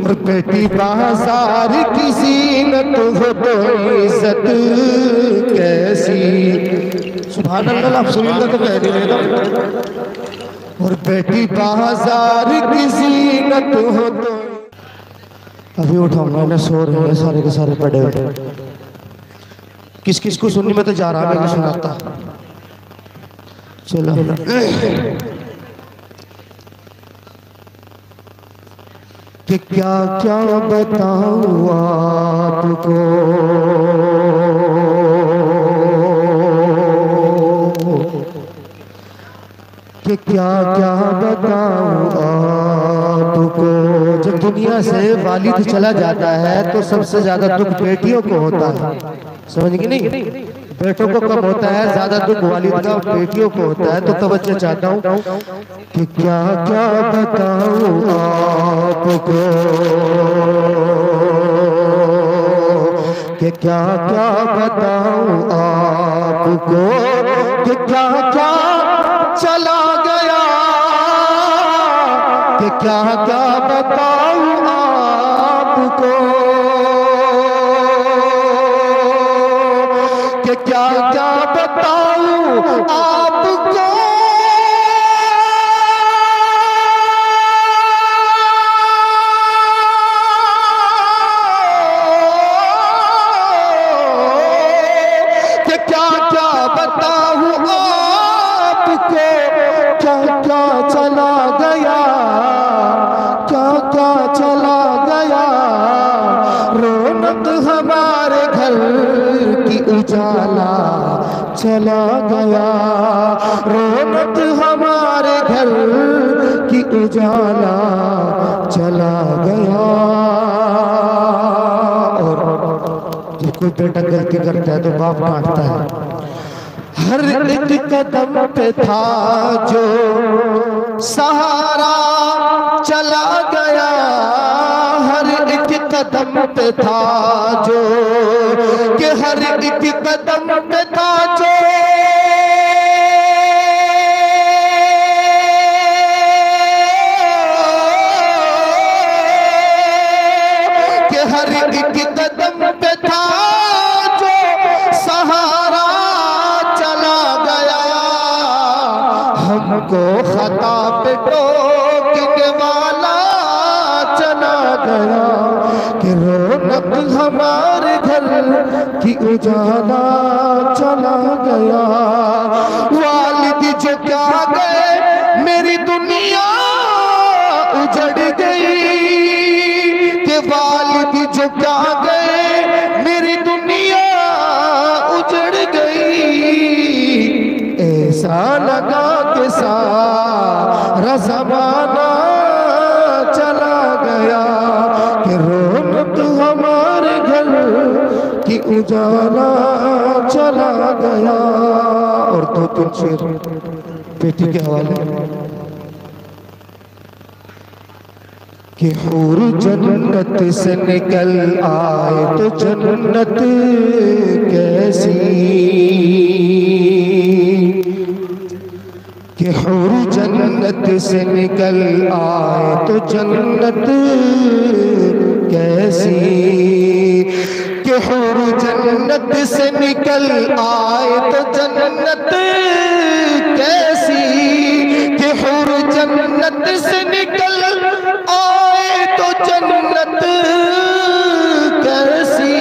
और बेटी बाजार की ज़ीनत हो तो इज्जत कैसी। सुभान अल्लाह, आप सुनिएगा तो कह रही है। और बेटी बाजार की ज़ीनत हो तो अभी उठाऊंगा ना, सो रहे हैं सारे के सारे पड़े हुए। किस किस को सुननी, मैं तो जा रहा मैं सुनाता। चलो कि क्या क्या बताऊं आपको, कि क्या क्या बताऊं आपको। जब दुनिया से वालिद चला जाता है तो सबसे ज्यादा दुख बेटियों को होता है, समझ गए नहीं? बेटों को कम होता है, ज्यादा दुख वालिद का बेटियों को होता है। तो तवज्जो चाहता हूँ कि क्या क्या बताऊं आपको, कि क्या क्या बताऊं आपको, कि क्या क्या चला गया, कि क्या क्या बताऊं आपको, कि क्या क्या बताऊं आपको। कि क्या क्या बताऊं आपको, क्या क्या चला गया, क्या क्या चला गया। रौनक हमारे घर की उजाला चला गया, रौनक हमारे घर की उजाला चला गया। और जब कोई बेटा गलती करता है तो बाप डांटता है। हर एक कदम पे था जो सहारा चला गया, हर एक कदम पे था जो, कि हर एक कदम पे था जो, कि हर एक कदम पे था जो सहारा चला गया। हमको खता पे टोकने वाला चला गया, कि रौनक हमारे घर की उजाला चला गया। वालिद जो क्या गए मेरी दुनिया उजड़ गई, कि वालिद जो क्या गए मेरी दुनिया उजड़ गई। ऐसा लगा कि सारा ज़माना चला गया, कि रौनक हमारे घर की उजाला चला गया। और दो तीन शेर बेटी के हवाले। कि हूर जन्नत से निकल आए तो जन्नत कैसी, कि हूर जन्नत से निकल आए तो जन्नत कैसी, कि हूर जन्नत से निकल आए तो जन्नत कैसी, कि हूर जन्नत से निकल आए तो जन्नत कैसी।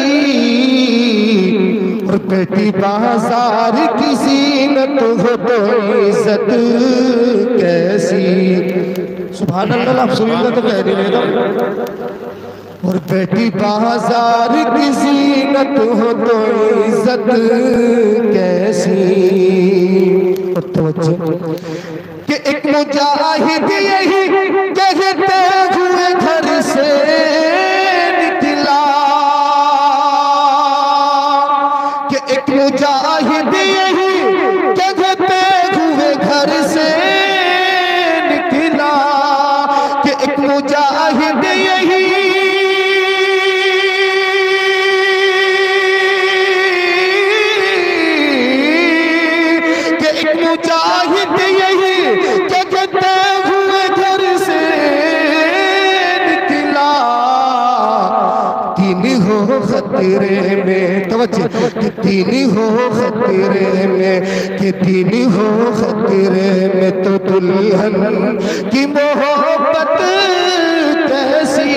और बेटी बाजार की ज़ीनत हो तो इज्जत कैसी। सुभान अल्लाह, आप सुनिएगा तो कह रही है। और बेटी बाजार की ज़ीनत हो तो इज्जत कैसी। और तवज्जो कि एक मुजाहिद यही कहते हुए घर से निकला, कि एक मुजाहिद यही कहते हुए घर से निकला, कि एक मुजाहिद यही, कि एक मुजाहिद यही कहते हुए घर से खतरे में, तवज्जो, कि दीन हो खतरे में, कि दीन हो खतरे में तो दुल्हन की मोहब्बत कैसी,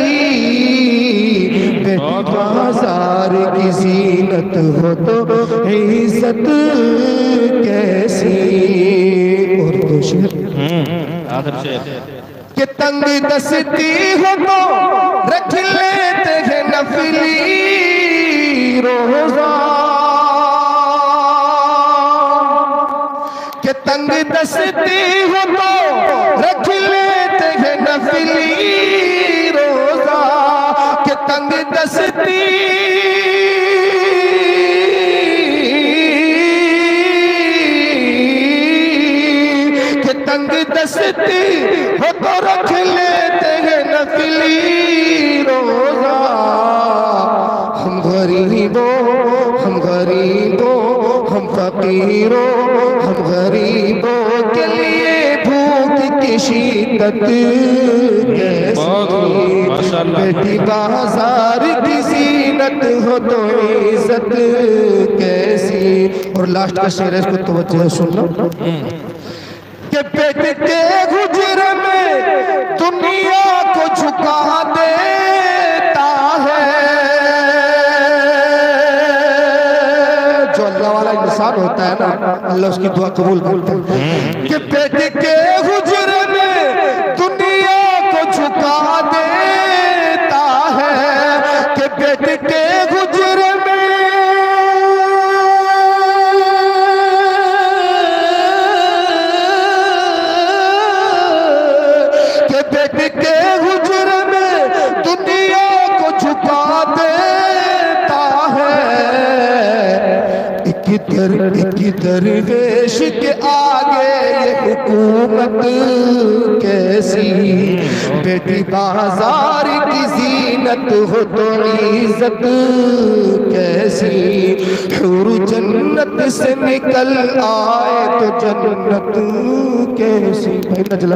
बेटी बाजार की जीनत हो तो इज्जत कैसी। और दो शेर कि तंग दस्ती हो तो रख लेते हैं नफली रोजा, कि तंग दस्ती हो तो रख लेते हैं नफली रोजा, कि तंग दस्ती तंग दस्ती हो तो रख लेते हैं नफली रोजा। हम गरीबों, हम गरीबों, हम फकीरों, हम गरीबों के लिए भूख की शिद्दत कैसी, बेटी बाजार की जीनत हो तो इज्जत कैसी। और लास्ट का शेर है, इसको तवज्जो सुन लो कि पेट के गुजर में दुनिया को झुका देता है, जो अल्लाह वाला इंसान होता है ना, अल्लाह उसकी दुआ कबूल करता है। कि पेट के गुजर में दुनिया को झुका देता है, कि पेट के गुजर में के हुजर में दुनिया को झुका देता है। एक दरवेश के आगे ये हुकूमत कैसी, बेटी बाजार की जीनत हो तो इज्जत कैसी। हुर जन्नत से निकल आए तो जन्नत कैसी। भाई नजला